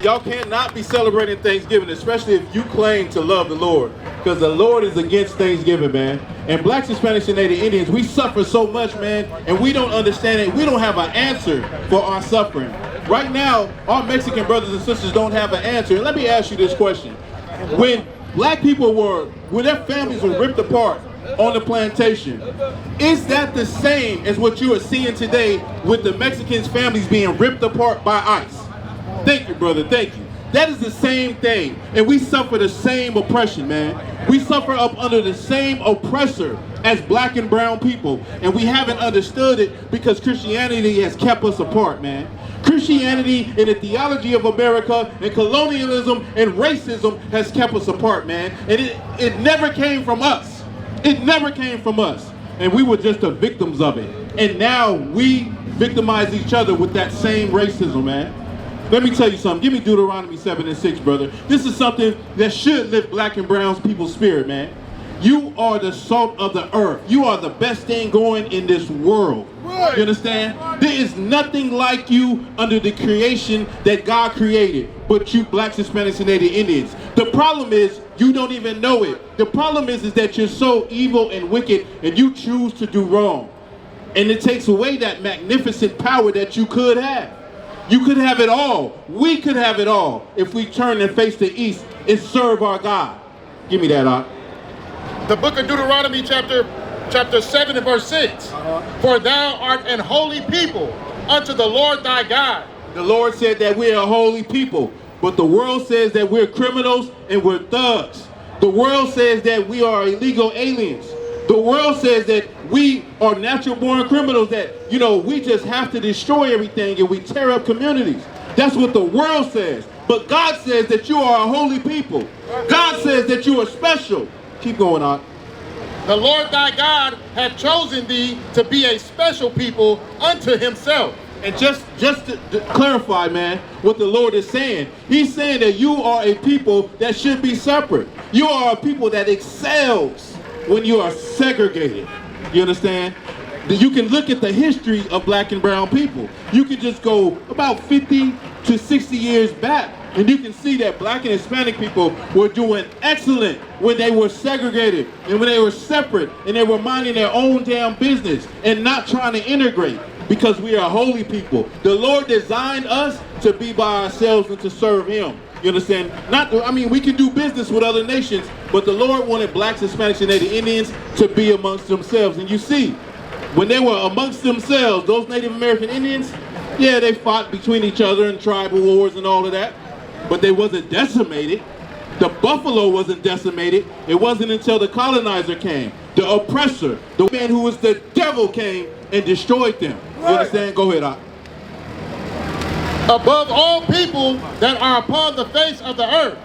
Y'all cannot be celebrating Thanksgiving, especially if you claim to love the Lord, because the Lord is against Thanksgiving, man. And blacks, Hispanics, and Native Indians, we suffer so much, man, and we don't understand it. We don't have an answer for our suffering. Right now, our Mexican brothers and sisters don't have an answer. And let me ask you this question. When black people when their families were ripped apart on the plantation, is that the same as what you are seeing today with the Mexicans' families being ripped apart by ICE? Thank you, brother, thank you. That is the same thing, and we suffer the same oppression, man. We suffer up under the same oppressor as black and brown people, and we haven't understood it because Christianity has kept us apart, man. Christianity and the theology of America and colonialism and racism has kept us apart, man. And it never came from us. It never came from us. And we were just the victims of it. And now we victimize each other with that same racism, man. Let me tell you something. Give me Deuteronomy 7:6, brother. This is something that should lift black and brown people's spirit, man. You are the salt of the earth. You are the best thing going in this world. Right. You understand? There is nothing like you under the creation that God created, but you blacks, Hispanics, and Native Indians. The problem is you don't even know it. The problem is that you're so evil and wicked and you choose to do wrong. And it takes away that magnificent power that you could have. You could have it all. We could have it all if we turn and face the east and serve our God. Give me that, Art. The book of Deuteronomy chapter 7 and verse 6. For thou art an holy people unto the Lord thy God. The Lord said that we're a holy people, but the world says that we're criminals and we're thugs. The world says that we are illegal aliens. The world says that we are natural born criminals, that, you know, we just have to destroy everything and we tear up communities. That's what the world says. But God says that you are a holy people. God says that you are special. Keep going on. The Lord thy God hath chosen thee to be a special people unto himself. And just to clarify, man, what the Lord is saying, he's saying that you are a people that should be separate. You are a people that excels when you are segregated. You understand? You can look at the history of black and brown people. You can just go about 50 to 60 years back, and you can see that black and Hispanic people were doing excellent when they were segregated and when they were separate and they were minding their own damn business and not trying to integrate, because we are holy people. The Lord designed us to be by ourselves and to serve him. You understand? We can do business with other nations, but the Lord wanted blacks, Hispanics, and Native Indians to be amongst themselves. And you see, when they were amongst themselves, those Native American Indians, yeah, they fought between each other in tribal wars and all of that, but they wasn't decimated. The buffalo wasn't decimated. It wasn't until the colonizer came, the oppressor, the man who was the devil, came and destroyed them. You understand? Go ahead, Doc. Above all people that are upon the face of the earth.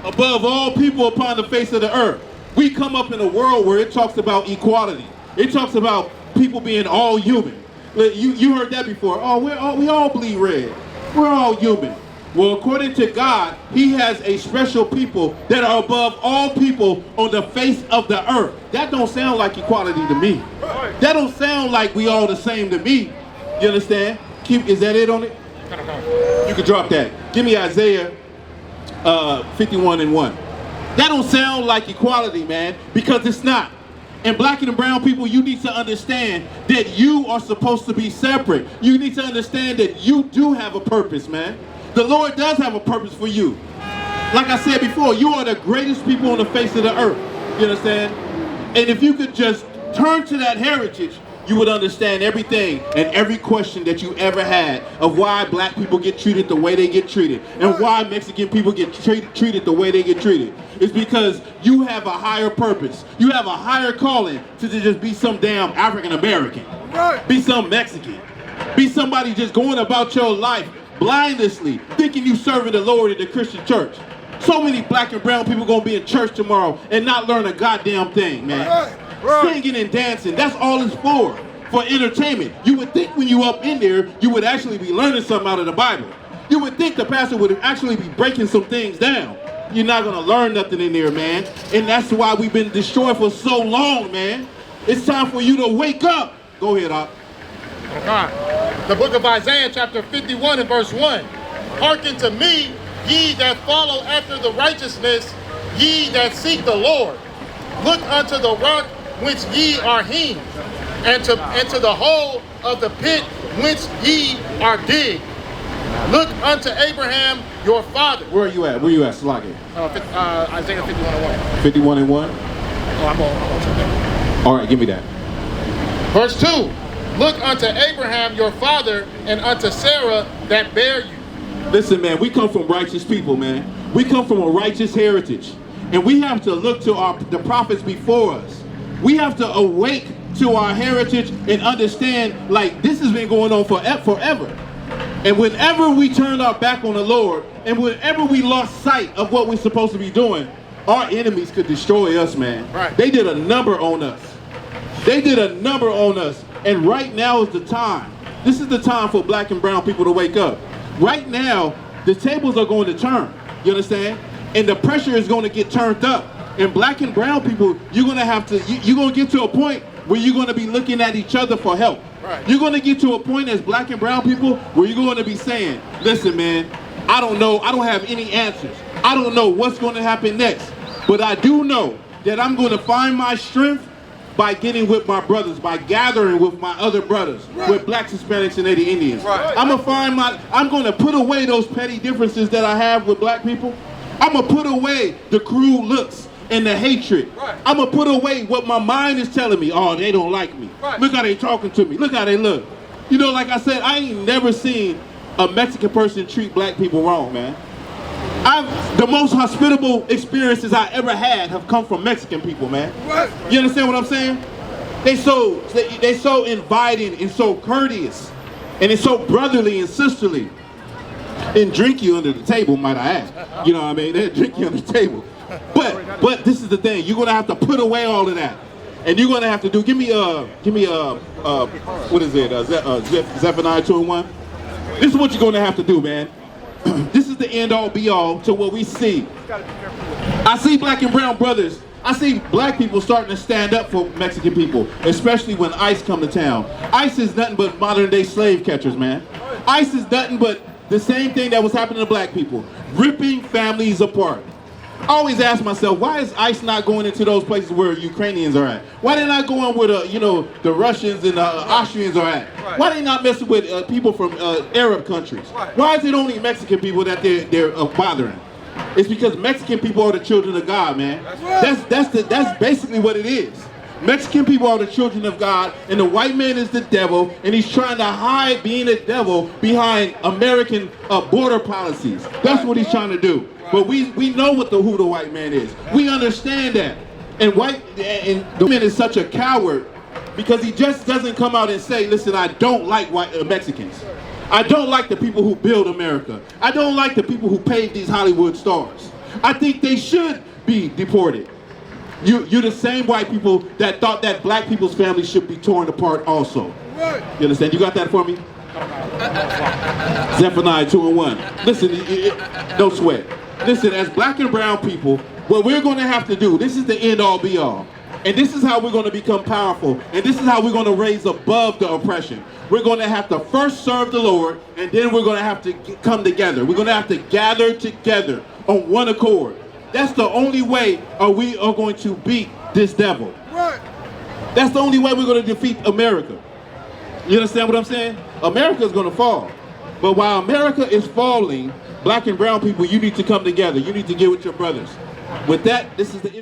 Above all people upon the face of the earth. We come up in a world where it talks about equality. It talks about people being all human. You heard that before. Oh, we all bleed red. We're all human. Well, according to God, he has a special people that are above all people on the face of the earth. That don't sound like equality to me. That don't sound like we all the same to me. You understand? Is that it on it? You can drop that. Give me Isaiah 51:1. That don't sound like equality, man, because it's not. And black and brown people, you need to understand that you are supposed to be separate. You need to understand that you do have a purpose, man. The Lord does have a purpose for you. Like I said before, you are the greatest people on the face of the earth. You understand? And if you could just turn to that heritage, you would understand everything and every question that you ever had of why black people get treated the way they get treated and why Mexican people get treated the way they get treated. It's because you have a higher purpose. You have a higher calling to just be some damn African American. Be some Mexican. Be somebody just going about your life blindlessly, thinking you serving the Lord in the Christian church. So many black and brown people gonna be in church tomorrow and not learn a goddamn thing, man. Singing and dancing, that's all it's for entertainment. You would think when you up in there, you would actually be learning something out of the Bible. You would think the pastor would actually be breaking some things down. You're not gonna learn nothing in there, man. And that's why we've been destroyed for so long, man. It's time for you to wake up. Go ahead, Doc. The book of Isaiah chapter 51 and verse 1. Hearken to me, ye that follow after the righteousness, ye that seek the Lord. Look unto the rock whence ye are hewn, and to the hole of the pit whence ye are digged. Look unto Abraham your father. Where are you at? Where you at, Sloggy? Isaiah 51:1. 51 and 1? Oh, I'm on. All right, give me that. Verse 2. Look unto Abraham your father, and unto Sarah that bare you. Listen, man, we come from righteous people, man. We come from a righteous heritage. And we have to look to the prophets before us. We have to awake to our heritage and understand, like, this has been going on forever. And whenever we turned our back on the Lord, and whenever we lost sight of what we're supposed to be doing, our enemies could destroy us, man. Right. They did a number on us. They did a number on us. And right now is the time. This is the time for black and brown people to wake up. Right now, the tables are going to turn. You understand? And the pressure is going to get turned up. And black and brown people, you're going to have to, you're going to get to a point where you're going to be looking at each other for help. Right. You're going to get to a point as black and brown people where you're going to be saying, listen, man, I don't know. I don't have any answers. I don't know what's going to happen next. But I do know that I'm going to find my strength by getting with my brothers, by gathering with my other brothers, right, with blacks, Hispanics, and Native Indians. Right. I'm going to put away those petty differences that I have with black people. I'm going to put away the cruel looks and the hatred. Right. I'm going to put away what my mind is telling me. Oh, they don't like me. Right. Look how they talking to me. Look how they look. You know, like I said, I ain't never seen a Mexican person treat black people wrong, man. The most hospitable experiences I ever had have come from Mexican people, man. Right. You understand what I'm saying? They so inviting and so courteous, and it's so brotherly and sisterly. And drink you under the table, might I add. You know what I mean? They drink you under the table. But this is the thing. You're gonna have to put away all of that, and you're gonna have to do. Give me what is it? Zephaniah 2:1. This is what you're gonna have to do, man. This is the end all be all to what we see. I see black and brown brothers. I see black people starting to stand up for Mexican people, especially when ICE come to town. ICE is nothing but modern day slave catchers, man. ICE is nothing but the same thing that was happening to black people, ripping families apart. I always ask myself, why is ICE not going into those places where Ukrainians are at? Why they not going where the Russians and the Austrians are at? Right. Why they not messing with people from Arab countries? Right. Why is it only Mexican people that they're bothering? It's because Mexican people are the children of God, man. That's basically what it is. Mexican people are the children of God, and the white man is the devil, and he's trying to hide being a devil behind American border policies. That's what he's trying to do. But we know who the white man is. We understand that. And the man is such a coward because he just doesn't come out and say, listen, I don't like Mexicans. I don't like the people who build America. I don't like the people who pave these Hollywood stars. I think they should be deported. You're the same white people that thought that black people's families should be torn apart also. You understand? You got that for me? Zephaniah 2:1. Listen, don't sweat. Listen, as black and brown people, what we're going to have to do, this is the end all be all. And this is how we're going to become powerful. And this is how we're going to raise above the oppression. We're going to have to first serve the Lord, and then we're going to have to come together. We're going to have to gather together on one accord. That's the only way we are going to beat this devil. Right. That's the only way we're going to defeat America. You understand what I'm saying? America is going to fall. But while America is falling, black and brown people, you need to come together. You need to get with your brothers. With that, this is the